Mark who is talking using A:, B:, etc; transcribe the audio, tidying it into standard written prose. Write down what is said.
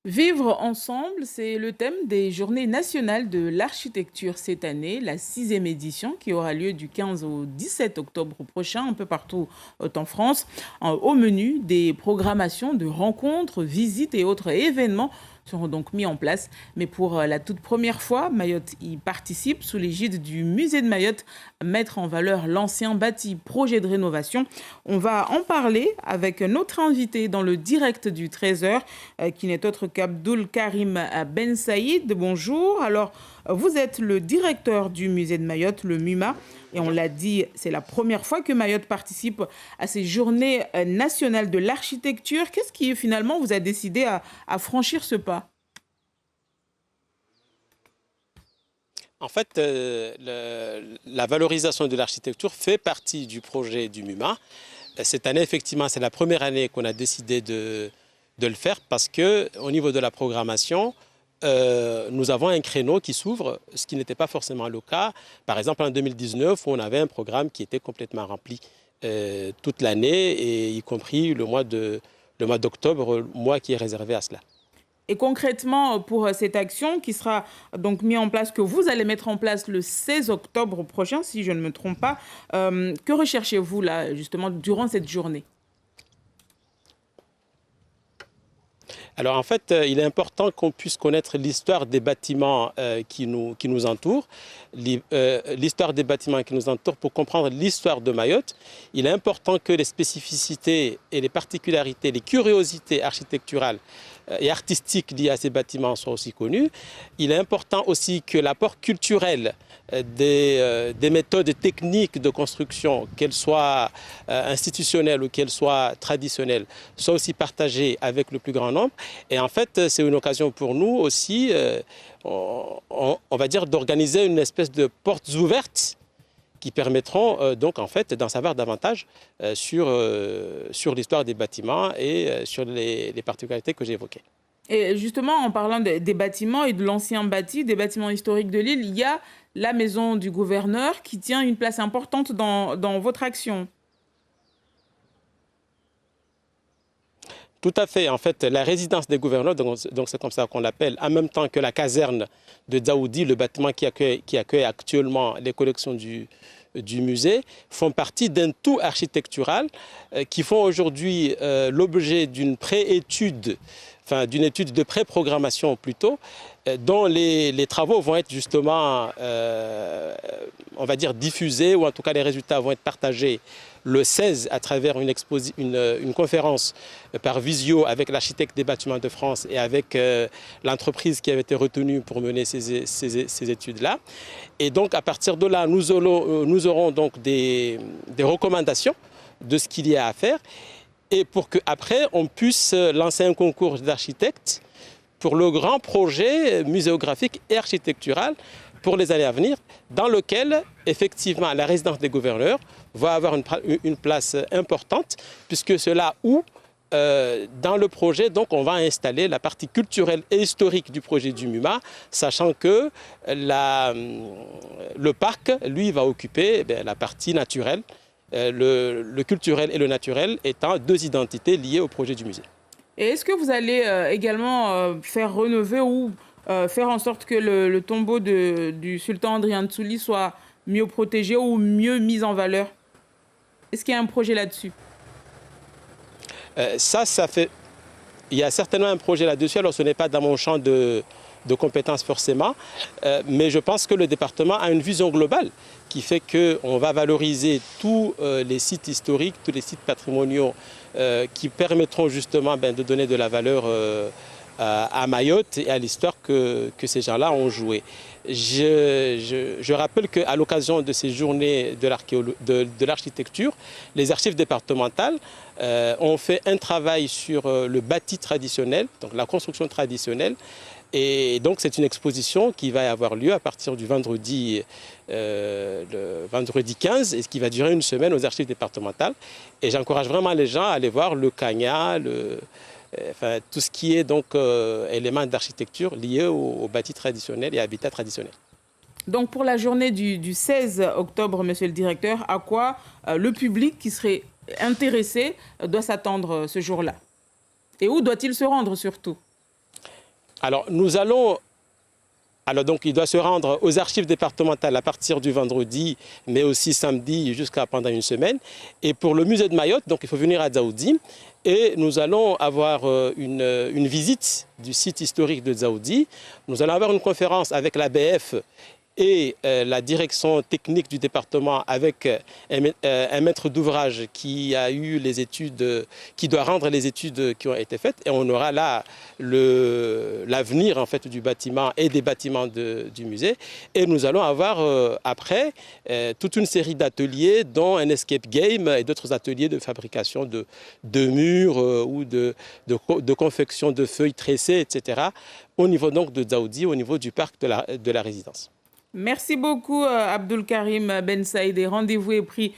A: Vivre ensemble, c'est le thème des Journées nationales de l'architecture cette année, la sixième édition qui aura lieu du 15 au 17 octobre prochain, un peu partout en France. Au menu, des programmations de rencontres, visites et autres événements seront donc mis en place. Mais pour la toute première fois, Mayotte y participe sous l'égide du Musée de Mayotte, mettre en valeur l'ancien bâti, projet de rénovation. On va en parler avec notre invité dans le direct du 13h qui n'est autre qu'Abdoul Karim Ben Saïd. Bonjour. Alors, vous êtes le directeur du musée de Mayotte, le MUMA, et on l'a dit, c'est la première fois que Mayotte participe à ces journées nationales de l'architecture. Qu'est-ce qui finalement vous a décidé à franchir ce pas?
B: En fait, la valorisation de l'architecture fait partie du projet du MUMA. Cette année, effectivement, c'est la première année qu'on a décidé de le faire parce qu'au niveau de la programmation, nous avons un créneau qui s'ouvre, ce qui n'était pas forcément le cas. Par exemple, en 2019, où on avait un programme qui était complètement rempli toute l'année, et y compris le mois d'octobre, le mois qui est réservé à cela.
A: Et concrètement, pour cette action qui sera donc mise en place, que vous allez mettre en place le 16 octobre prochain, si je ne me trompe pas, que recherchez-vous là, justement, durant cette journée?
B: Alors en fait, il est important qu'on puisse connaître l'histoire des bâtiments qui nous entourent, l'histoire des bâtiments qui nous entourent pour comprendre l'histoire de Mayotte. Il est important que les spécificités et les particularités, les curiosités architecturales et artistiques liées à ces bâtiments soient aussi connues. Il est important aussi que l'apport culturel des méthodes techniques de construction, qu'elles soient institutionnelles ou qu'elles soient traditionnelles, soient aussi partagées avec le plus grand nombre. Et en fait, c'est une occasion pour nous aussi, on va dire, d'organiser une espèce de portes ouvertes qui permettront donc en fait d'en savoir davantage sur l'histoire des bâtiments et sur les particularités que j'ai évoquées.
A: Et justement, en parlant des bâtiments et de l'ancien bâti, des bâtiments historiques de l'île, il y a la maison du gouverneur qui tient une place importante dans votre action.
B: Tout à fait. En fait, la résidence des gouverneurs, donc c'est comme ça qu'on l'appelle, en même temps que la caserne de Daoudi, le bâtiment qui accueille actuellement les collections du musée, font partie d'un tout architectural qui font aujourd'hui l'objet d'une préétude, enfin d'une étude de pré-programmation plutôt, dont les travaux vont être justement, on va dire, diffusés, ou en tout cas les résultats vont être partagés le 16 à travers une conférence par visio avec l'architecte des bâtiments de France et avec l'entreprise qui avait été retenue pour mener ces études-là. Et donc à partir de là, nous aurons donc des recommandations de ce qu'il y a à faire, et pour qu'après on puisse lancer un concours d'architectes pour le grand projet muséographique et architectural pour les années à venir, dans lequel, effectivement, la résidence des gouverneurs va avoir une place importante, puisque c'est là où, dans le projet, donc, on va installer la partie culturelle et historique du projet du MUMA, sachant que le parc, lui, va occuper la partie naturelle, le culturel et le naturel étant deux identités liées au projet du musée.
A: Et est-ce que vous allez également faire rénover ou faire en sorte que le tombeau du sultan Adrien Tsouli soit mieux protégé ou mieux mis en valeur? Est-ce qu'il y a un projet là-dessus?
B: Ça fait. Il y a certainement un projet là-dessus, alors ce n'est pas dans mon champ de compétences forcément, mais je pense que le département a une vision globale qui fait qu'on va valoriser tous les sites historiques, tous les sites patrimoniaux qui permettront justement de donner de la valeur à Mayotte et à l'histoire que ces gens-là ont joué. Je rappelle qu'à l'occasion de ces journées de l'architecture, les archives départementales ont fait un travail sur le bâti traditionnel, donc la construction traditionnelle. Et donc c'est une exposition qui va avoir lieu à partir du vendredi, le vendredi 15, et qui va durer une semaine aux archives départementales. Et j'encourage vraiment les gens à aller voir le Kanya, enfin, tout ce qui est donc éléments d'architecture liés au bâti traditionnel et habitat traditionnel.
A: Donc pour la journée du 16 octobre, monsieur le directeur, à quoi le public qui serait intéressé doit s'attendre ce jour-là? Et où doit-il se rendre surtout?
B: Alors, donc, il doit se rendre aux archives départementales à partir du vendredi, mais aussi samedi jusqu'à pendant une semaine. Et pour le musée de Mayotte, donc, il faut venir à Dzaoudi. Et nous allons avoir une visite du site historique de Dzaoudi. Nous allons avoir une conférence avec l'ABF et la direction technique du département avec un maître d'ouvrage qui a eu les études, qui doit rendre les études qui ont été faites. Et on aura là l'avenir en fait du bâtiment et des bâtiments du musée. Et nous allons avoir après toute une série d'ateliers, dont un escape game et d'autres ateliers de fabrication de murs ou de confection de feuilles tressées, etc. Au niveau donc de Dzaoudi, au niveau du parc de la résidence.
A: Merci beaucoup, Abdul Karim Ben Saïd. Rendez-vous est pris